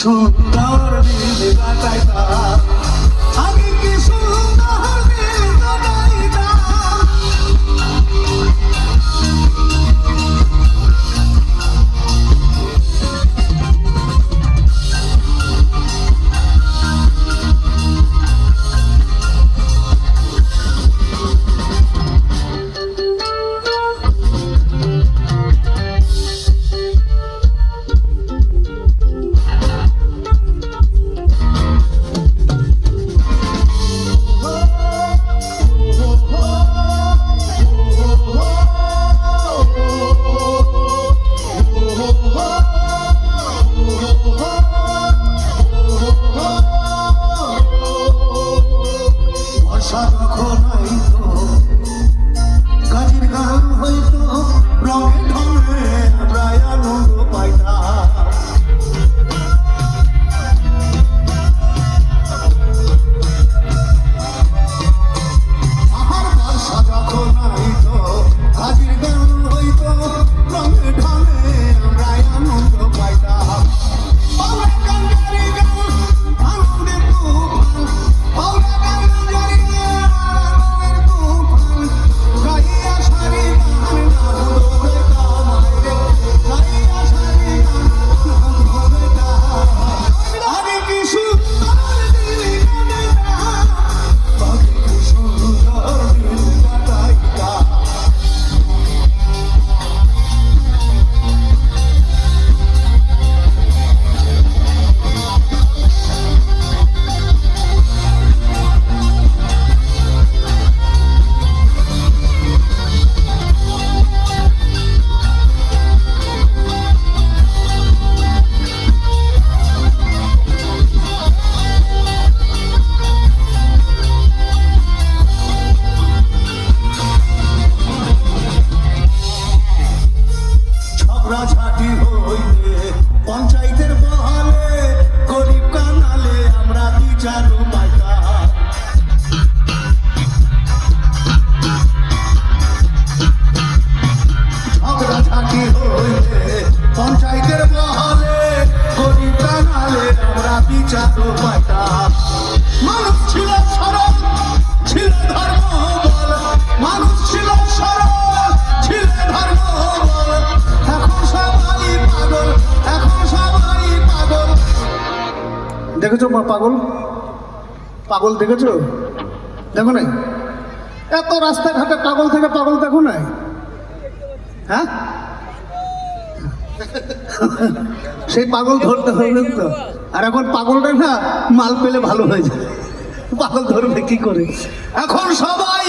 সুন্দর দিন কাটাইতাম, আমি কি সুন্দর দিন কাটাইতাম। পঞ্চায়েতের বহালে গরিব কানালে আমরা বিচার পাইতাম। ঝগড়াঝাটি হইলে পঞ্চায়েতের বহালে গরিব কানালে আমরা বিচার পাইতাম। মানুষ ছিল সরল, ছিল ধর্ম বল, মানুষ ছিল সরল, ছিল ধর্ম বল। এখন সবাই পাগল, এখন সবাই পাগল। দেখেছো মা পাগল? পাগল দেখেছো? দেখো নাই? এত রাস্তাঘাটে পাগল থেকে পাগল দেখো নাই? হ্যাঁ, সেই পাগল ধরতে হবে তো। আর এখন পাগলটা না মাল পেলে ভালো হয়ে যায়, পাগল ধরবে কি করে? এখন সবাই